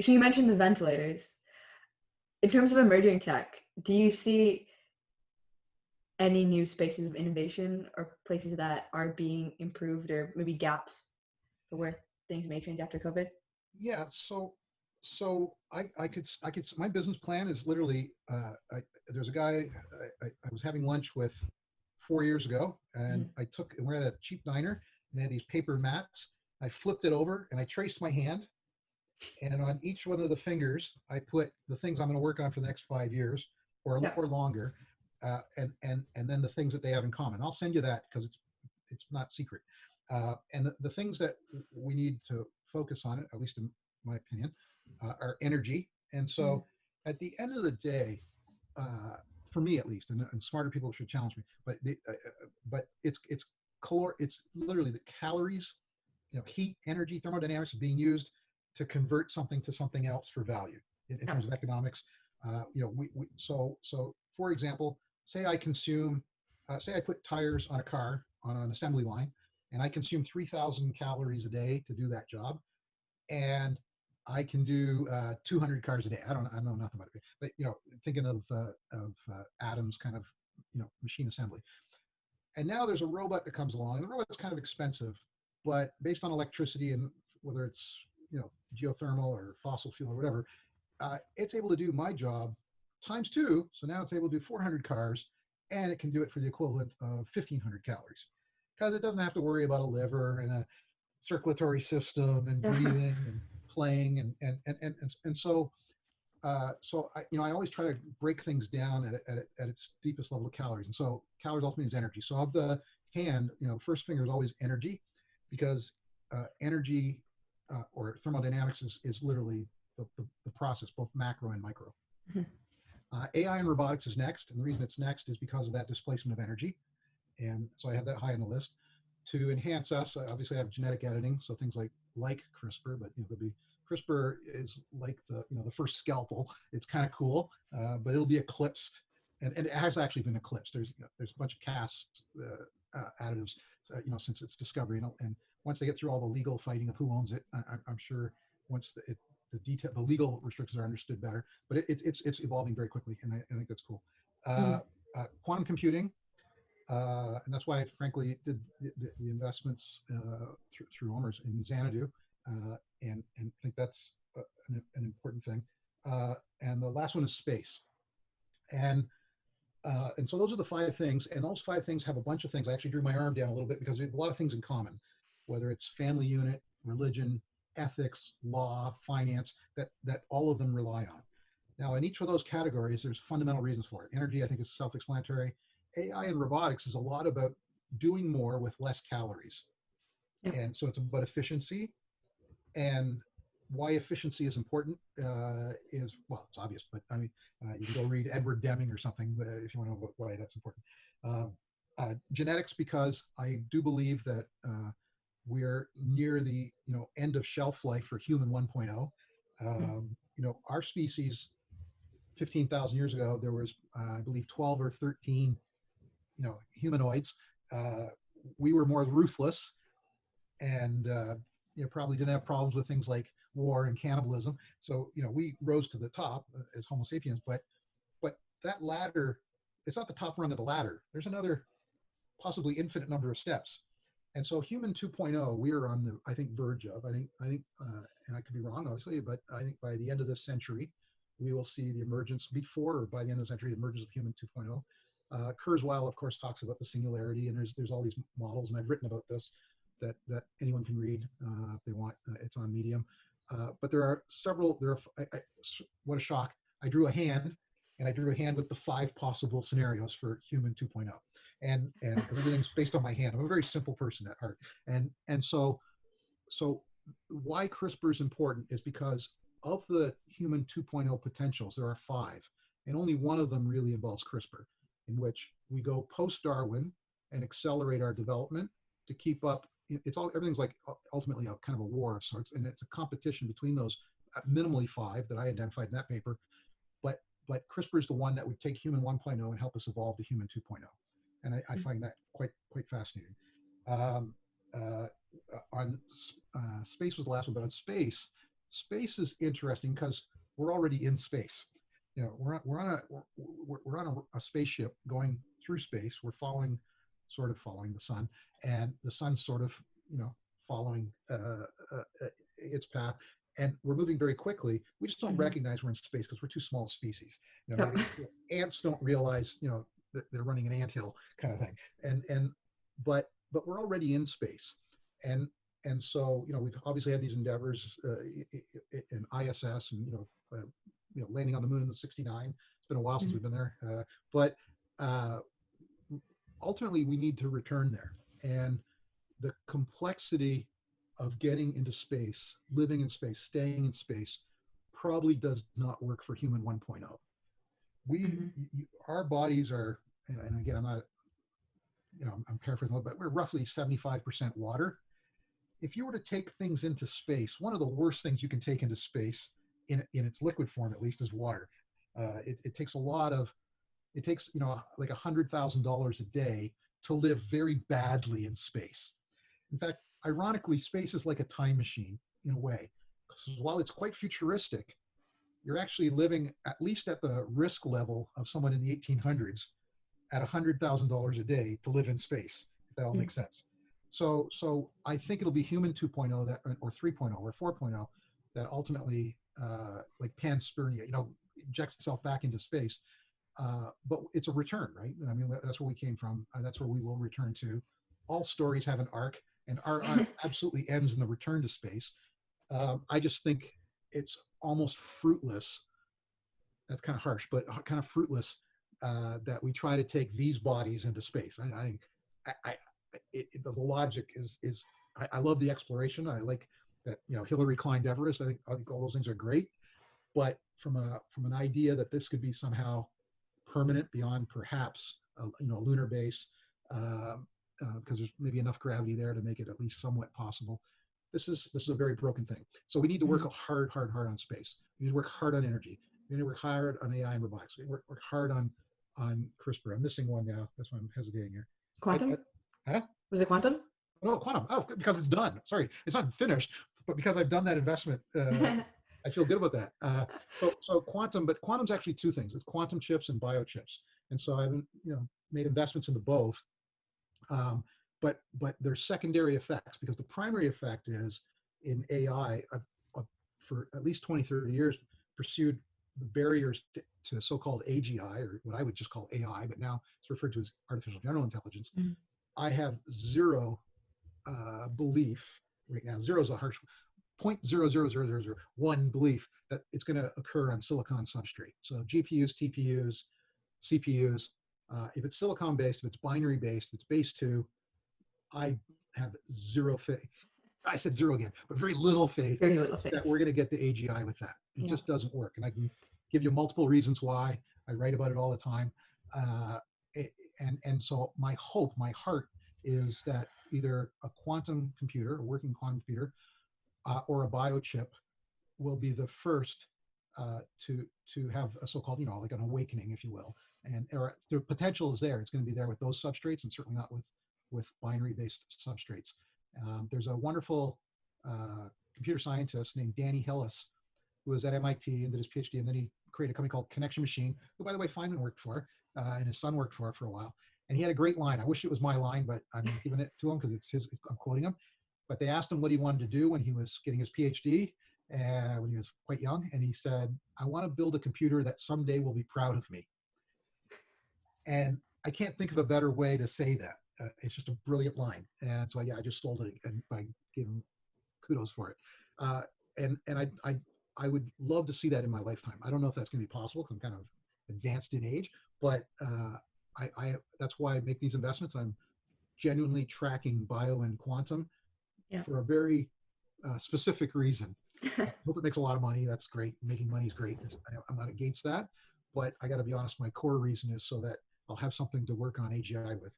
So you mentioned the ventilators. In terms of emerging tech, do you see any new spaces of innovation or places that are being improved or maybe gaps for where things may change after COVID? Yeah, so my business plan is literally there's a guy I was having lunch with 4 years ago, and Mhm. we're at a cheap diner, and they had these paper mats. I flipped it over and I traced my hand, and on each one of the fingers I put the things I'm going to work on for the next 5 years Yeah. or longer, and then the things that they have in common. I'll send you that because it's not secret. And the things that we need to focus on, at least in my opinion, are energy. And Mhm. so at the end of the day, for me at least, and smarter people should challenge me, but it's literally the calories, heat, energy, thermodynamics being used to convert something to something else for value in Yeah. terms of economics. So for example, say I consume, say I put tires on a car on an assembly line, and I consume 3,000 calories a day to do that job, and I can do 200 cars a day. I know nothing about it, but thinking of atoms, kind of, machine assembly. And now there's a robot that comes along, and the robot's kind of expensive, but based on electricity and whether it's geothermal or fossil fuel or whatever, it's able to do my job times two. So now it's able to do 400 cars, and it can do it for the equivalent of 1,500 calories because it doesn't have to worry about a liver and a circulatory system and Yeah. breathing and playing and so I always try to break things down at its deepest level of calories. And so calories ultimately is energy. So of the hand, first finger is always energy, because energy or thermodynamics is literally the process, both macro and micro. Mhm. AI and robotics is next, and the reason it's next is because of that displacement of energy. And so I have that high on the list. To enhance us, obviously I have genetic editing, so things like CRISPR, but there'll be CRISPR is like the first scalpel. It's kind of cool, but it'll be eclipsed, and it has actually been eclipsed. There's a bunch of Cas additives, since its discovery, and once they get through all the legal fighting of who owns it, I'm sure once the legal restrictions are understood better, but it's evolving very quickly, and I think that's cool. Uh, Mhm. Quantum computing, and that's why I frankly did the investments through Omers in Xanadu, and think that's an important thing. And the last one is space, and so those are the five things, and those five things have a bunch of things. I actually drew my arm down a little bit because we have a lot of things in common, whether it's family unit, religion, ethics, law, finance, that all of them rely on. Now, in each of those categories, there's fundamental reasons for it. Energy, I think, is self-explanatory. AI and robotics is a lot about doing more with less calories. Yeah. And so it's about efficiency. And why efficiency is important is, well, it's obvious, but I mean, you can go read Edward Deming or something if you want to know why that's important. Genetics, because I do believe that we're near the end of shelf life for human 1.0. Mhm. Our species 15,000 years ago, there was, I believe, 12 or 13, humanoids. Uh, we were more ruthless, and probably didn't have problems with things like war and cannibalism. So we rose to the top as Homo sapiens, but that ladder, it's not the top rung of the ladder. There's another possibly infinite number of steps. And so human 2.0, we are on the, I think, verge of. And I could be wrong, obviously, but I think by the end of this century, we will see the emergence, before or by the end of the century, the emergence of human 2.0. Kurzweil, of course, talks about the singularity, and there's all these models, and I've written about this that anyone can read if they want. It's on Medium. But there are several. What a shock! I drew a hand, and I drew a hand with the 5 possible scenarios for human 2.0, and because everything's based on my hand. I'm a very simple person at heart, and so why CRISPR is important is because of the human 2.0 potentials, there are 5, and only one of them really involves CRISPR, in which we go post-Darwin and accelerate our development to keep up. Everything's like ultimately a kind of a war of sorts, and it's a competition between those minimally 5 that I identified in that paper. But CRISPR is the one that would take human 1.0 and help us evolve to human 2.0, and I find that quite fascinating. Um, on Space was the last one, but on space, space is interesting because we're already in space. You know, we're on a spaceship going through space. We're sort of following the sun, and the sun's sort of, you know, following its path. And we're moving very quickly. We just don't Mhm. recognize we're in space because we're too small a species. You know, Yep. maybe ants don't realize, you know, that they're running an anthill kind of thing. And but we're already in space, and so, you know, we've obviously had these endeavors in ISS, and landing on the moon in the '69. It's been a while since Mhm. we've been there, but uh, ultimately we need to return there. And the complexity of getting into space, living in space, staying in space, probably does not work for human 1.0. Mhm. Our bodies are, and again, I'm not, I'm paraphrasing a little bit, we're roughly 75% water. If you were to take things into space, one of the worst things you can take into space, in its liquid form at least, is water. It takes a lot of, it takes, like $100,000 a day to live very badly in space. In fact, ironically, space is like a time machine in a way. So while it's quite futuristic, you're actually living at least at the risk level of someone in the 1800s at $100,000 a day to live in space, if that all Mhm. makes sense. So I think it'll be human 2.0 that, or 3.0 or 4.0, that ultimately, like panspermia, injects itself back into space. But it's a return, right? I mean, that's where we came from. That's where we will return to. All stories have an arc, and our arc absolutely ends in the return to space. I just think it's almost fruitless. That's kind of harsh, but kind of fruitless, that we try to take these bodies into space. The logic is I love the exploration. I like that, Hillary climbed Everest. I think all those things are great, but from an idea that this could be somehow permanent beyond perhaps a lunar base, because there's maybe enough gravity there to make it at least somewhat possible. This is a very broken thing. So we need to work Mhm. hard on space. We need to work hard on energy. We need to work hard on AI and robotics. We need to work hard on CRISPR. I'm missing one now. That's why I'm hesitating here. I Quantum? huh? Was it quantum? No, quantum. Oh, because it's done. Sorry, it's not finished, but because I've done that investment, I feel good about that. So quantum, but quantum's actually two things. It's quantum chips and biochips, and so I've, made investments into both. Um, but there's secondary effects, because the primary effect is in AI. I've, for at least 20, 30 years, pursued the barriers to so-called AGI, or what I would just call AI, but now it's referred to as artificial general intelligence. Mhm. I have zero belief right now. Zero is a harsh 0.00001 belief that it's going to occur on silicon substrate. So GPUs, TPUs, CPUs. If it's silicon based, if it's binary based, if it's base 2, I have zero faith. I said zero again, but very little faith Very little that faith. we're going to get the AGI with that. It Yeah. just doesn't work. And I can give you multiple reasons why. I write about it all the time. Uh, and so my hope, my heart, is that either a quantum computer, a working quantum computer, or a biochip will be the first, to have a so-called, like an awakening, if you will. And the potential is there. It's going to be there with those substrates, and certainly not with binary-based substrates. There's a wonderful computer scientist named Danny Hillis, who was at MIT and did his PhD, and then he created a company called Connection Machine, who, by the way, Feynman worked for, and his son worked for a while. And he had a great line. I wish it was my line, but I'm giving it to him because it's his. I'm quoting him. But they asked him what he wanted to do when he was getting his PhD, when he was quite young, and he said, "I want to build a computer that someday will be proud of me." And I can't think of a better way to say that. It's just a brilliant line, and so yeah, I just stole it and I gave him kudos for it. Uh, and I would love to see that in my lifetime. I don't know if that's going to be possible because I'm kind of advanced in age, but that's why I make these investments. I'm genuinely tracking bio and quantum Yeah. for a very specific reason. I hope it makes a lot of money. That's great. Making money is great. I'm not against that, but I got to be honest. My core reason is so that I'll have something to work on AGI with.